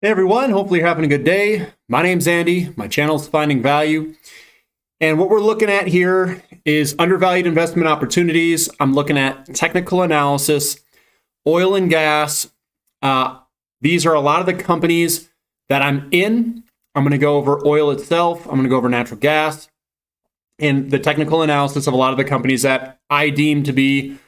Hey everyone, hopefully you're having a good day. My name's Andy, my channel's Finding Value. And what we're looking at here is undervalued investment opportunities. I'm looking at technical analysis, oil and gas. These are a lot of the companies that I'm in. I'm going to go over oil itself. I'm going to go over natural gas and the technical analysis of a lot of the companies that I deem to be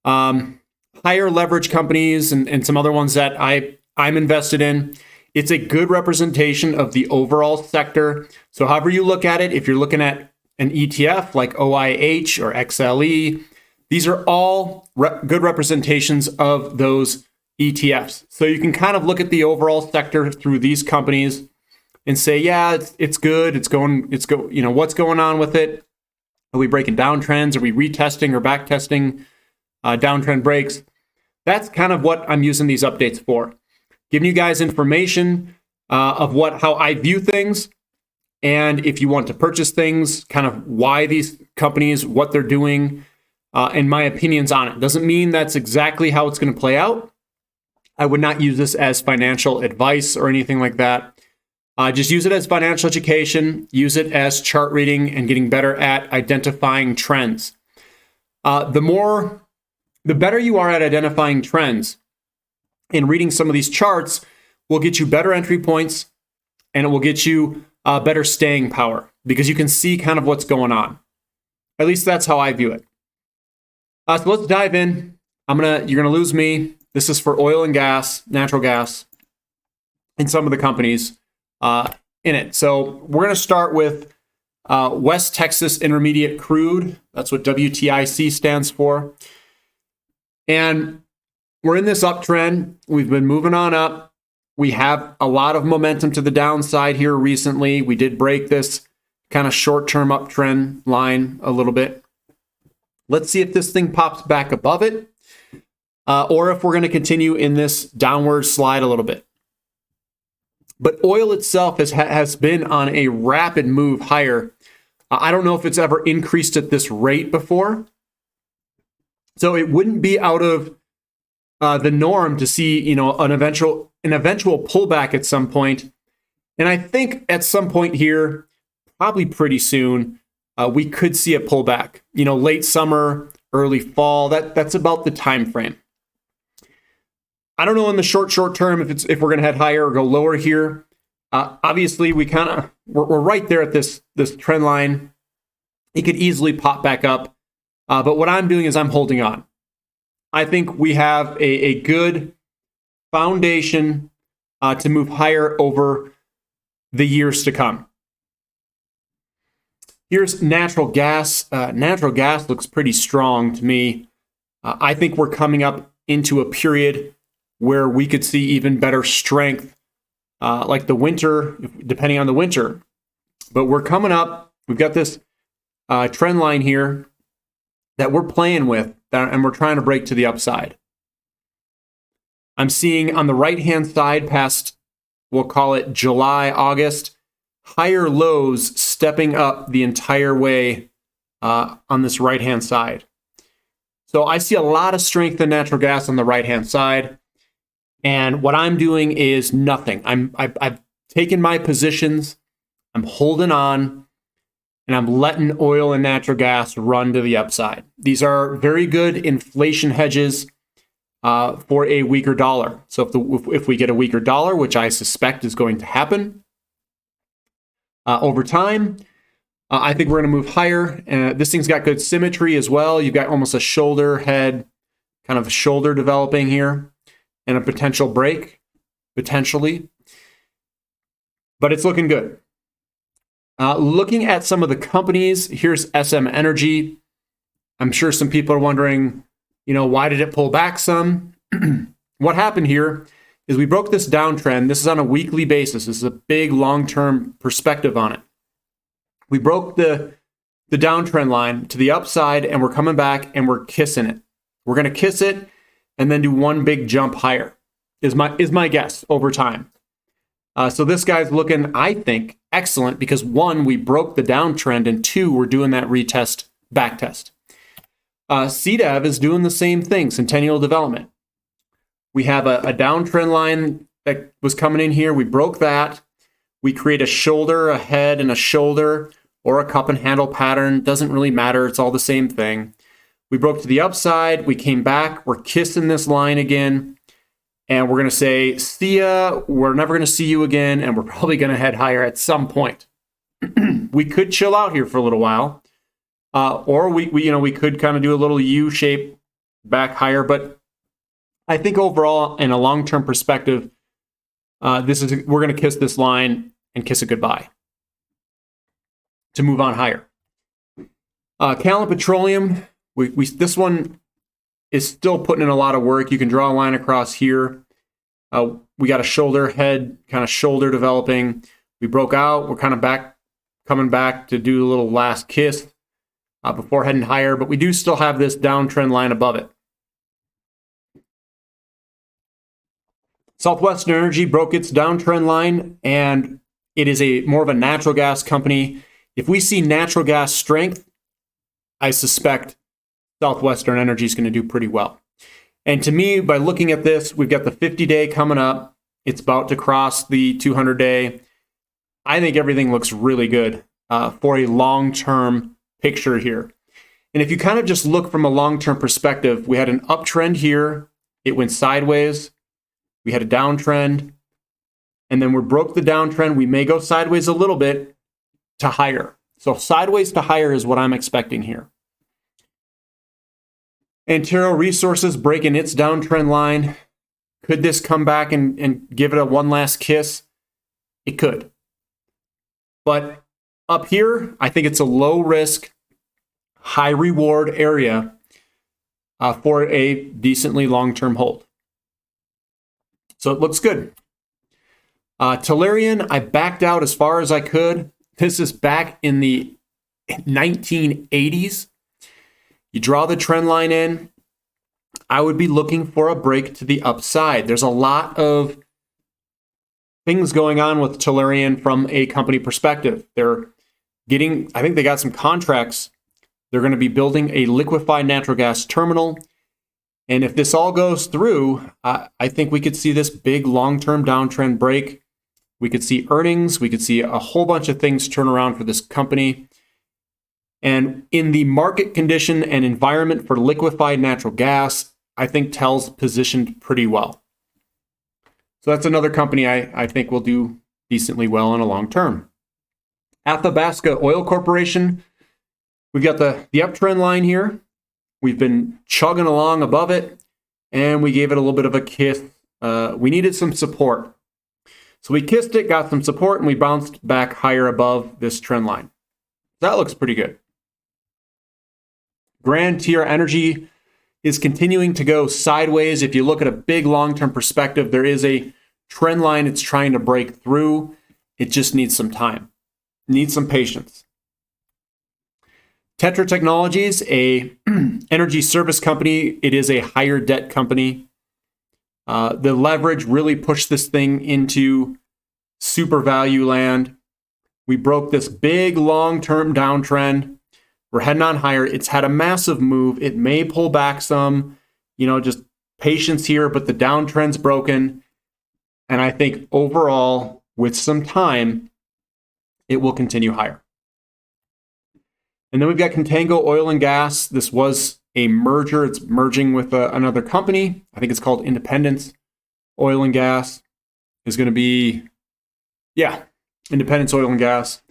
higher leverage companies and some other ones that I'm invested in. It's a good representation of the overall sector. So however you look at it, if you're looking at an ETF like OIH or XLE, these are all good representations of those ETFs. So you can kind of look at the overall sector through these companies and say, yeah, it's good. What's going on with it? Are we breaking downtrends? Are we retesting or backtesting downtrend breaks? That's kind of what I'm using these updates for. Giving you guys information of how I view things, and if you want to purchase things, kind of why these companies, what they're doing, and my opinions on it. Doesn't mean that's exactly how it's going to play out. I would not use this as financial advice or anything like that. Just use it as financial education, use it as chart reading and getting better at identifying trends. The better you are at identifying trends, and reading some of these charts will get you better entry points, and it will get you better staying power because you can see kind of what's going on. At least that's how I view it. So let's dive in. You're gonna lose me. This is for oil and gas, natural gas, and some of the companies in it. So we're gonna start with West Texas Intermediate Crude. That's what WTIC stands for. And we're in this uptrend. We've been moving on up. We have a lot of momentum to the downside here recently. We did break this kind of short-term uptrend line a little bit. Let's see if this thing pops back above it, or if we're going to continue in this downward slide a little bit. But oil itself has been on a rapid move higher. I don't know if it's ever increased at this rate before. So it wouldn't be out of the norm to see, an eventual pullback at some point. And I think at some point here, probably pretty soon, we could see a pullback. Late summer, early fall. That's about the time frame. I don't know in the short term if we're going to head higher or go lower here. Obviously, we're right there at this trend line. It could easily pop back up. But what I'm doing is I'm holding on. I think we have a good foundation to move higher over the years to come. Here's natural gas. Natural gas looks pretty strong to me. I think we're coming up into a period where we could see even better strength, like the winter, depending on the winter. But we're coming up. We've got this trend line here that we're playing with, and we're trying to break to the upside. I'm seeing on the right-hand side past, we'll call it July, August, higher lows stepping up the entire way on this right-hand side. So I see a lot of strength in natural gas on the right-hand side. And what I'm doing is nothing. I've taken my positions, I'm holding on, and I'm letting oil and natural gas run to the upside. These are very good inflation hedges for a weaker dollar. So if we get a weaker dollar, which I suspect is going to happen over time, I think we're going to move higher. This thing's got good symmetry as well. You've got almost a shoulder head, kind of a shoulder developing here, and a potential break, potentially. But it's looking good. Looking at some of the companies, here's SM Energy. I'm sure some people are wondering, why did it pull back some? What happened here is we broke this downtrend. This is on a weekly basis. This is a big long-term perspective on it. We broke the downtrend line to the upside, and we're coming back and we're kissing it. We're going to kiss it and then do one big jump higher, is my guess over time. So this guy's looking, I think, excellent because one, we broke the downtrend, and two, we're doing that retest, backtest. CDEV is doing the same thing, Centennial Development. We have a downtrend line that was coming in here. We broke that. We create a shoulder, a head, and a shoulder, or a cup and handle pattern. Doesn't really matter. It's all the same thing. We broke to the upside. We came back. We're kissing this line again. And we're going to say, see ya. We're never going to see you again. And we're probably going to head higher at some point. We could chill out here for a little while. Or we could kind of do a little U shape back higher. But I think overall, in a long-term perspective, we're going to kiss this line and kiss it goodbye to move on higher. Callon Petroleum, this one is still putting in a lot of work. You can draw a line across here. We got a shoulder, head, kind of shoulder developing. We broke out. We're kind of coming back to do a little last kiss before heading higher, but we do still have this downtrend line above it. Southwestern Energy broke its downtrend line, and it is more of a natural gas company. If we see natural gas strength, I suspect Southwestern Energy is going to do pretty well. And to me, by looking at this, we've got the 50-day coming up. It's about to cross the 200-day. I think everything looks really good for a long-term picture here. And if you kind of just look from a long-term perspective, we had an uptrend here. It went sideways. We had a downtrend, and then we broke the downtrend. We may go sideways a little bit to higher. So sideways to higher is what I'm expecting here. Antero Resources breaking its downtrend line. Could this come back and give it a one last kiss? It could. But up here, I think it's a low risk, high reward area for a decently long-term hold. So it looks good. Tellurian, I backed out as far as I could. This is back in the 1980s. You draw the trend line in. I would be looking for a break to the upside. There's a lot of things going on with Tellurian from a company perspective. I think they got some contracts. They're going to be building a liquefied natural gas terminal. And if this all goes through, I think we could see this big long-term downtrend break. We could see earnings. We could see a whole bunch of things turn around for this company. And in the market condition and environment for liquefied natural gas, I think TEL's positioned pretty well. So that's another company I think will do decently well in a long term. Athabasca Oil Corporation, we've got the uptrend line here. We've been chugging along above it, and we gave it a little bit of a kiss. We needed some support. So we kissed it, got some support, and we bounced back higher above this trend line. That looks pretty good. Grand Tier Energy is continuing to go sideways. If you look at a big long-term perspective, there is a trend line it's trying to break through. It just needs some time, needs some patience. Tetra Technologies, a energy service company. It is a higher debt company. The leverage really pushed this thing into super value land. We broke this big long-term downtrend. We're heading on higher. It's had a massive move. It may pull back some, just patience here, but the downtrend's broken. And I think overall, with some time, it will continue higher. And then we've got Contango Oil and Gas. This was a merger. It's merging with another company. I think it's called Independence Oil and Gas. Is going to be, Independence Oil and Gas.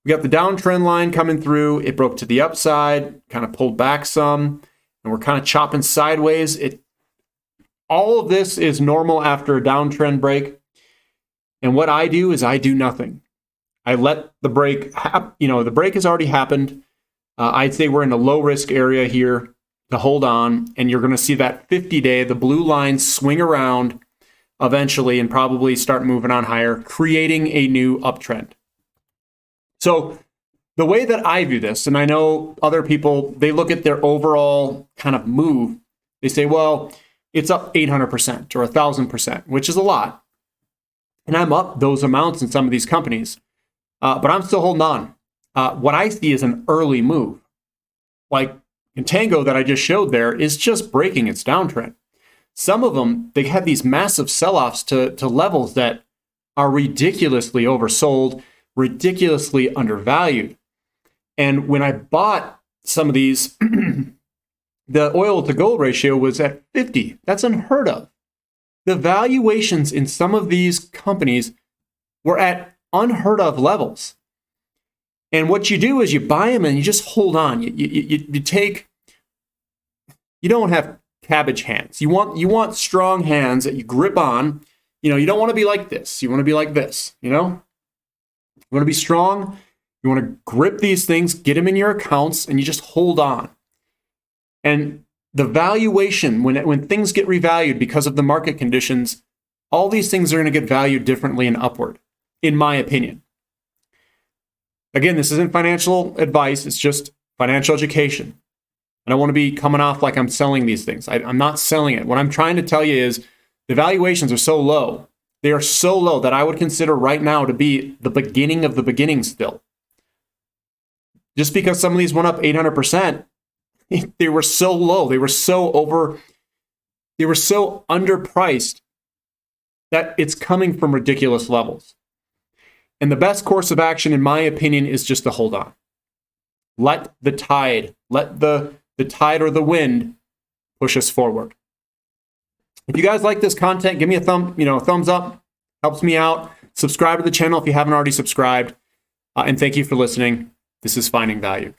We got the downtrend line coming through. It broke to the upside, kind of pulled back some, and we're kind of chopping sideways. All of this is normal after a downtrend break. And what I do is I do nothing. I let the break happen. The break has already happened. I'd say we're in a low risk area here to hold on, and you're going to see that 50-day, the blue line swing around eventually and probably start moving on higher, creating a new uptrend. So the way that I view this, and I know other people, they look at their overall kind of move. They say, well, it's up 800% or 1,000%, which is a lot. And I'm up those amounts in some of these companies, but I'm still holding on. What I see is an early move. Like Contango that I just showed there is just breaking its downtrend. some of them, they have these massive sell-offs to levels that are ridiculously oversold, ridiculously undervalued. And when I bought some of these, the oil to gold ratio was at 50. That's unheard of. The valuations in some of these companies were at unheard of levels. And what you do is you buy them and you just hold on. You don't have cabbage hands. You want strong hands that you grip on. You don't want to be like this. You want to be like this, You want to be strong. You want to grip these things, get them in your accounts, and you just hold on. And the valuation, when things get revalued because of the market conditions, all these things are going to get valued differently and upward, in my opinion. Again, this isn't financial advice. It's just financial education. I don't want to be coming off like I'm selling these things. I'm not selling it. What I'm trying to tell you is the valuations are so low. They are so low that I would consider right now to be the beginning of the beginning still. Just because some of these went up 800%, they were so low. They were so underpriced that it's coming from ridiculous levels. And the best course of action, in my opinion, is just to hold on. Let the tide or the wind push us forward. If you guys like this content, give me a thumbs up. Helps me out. Subscribe to the channel if you haven't already subscribed. And thank you for listening. This is Finding Value.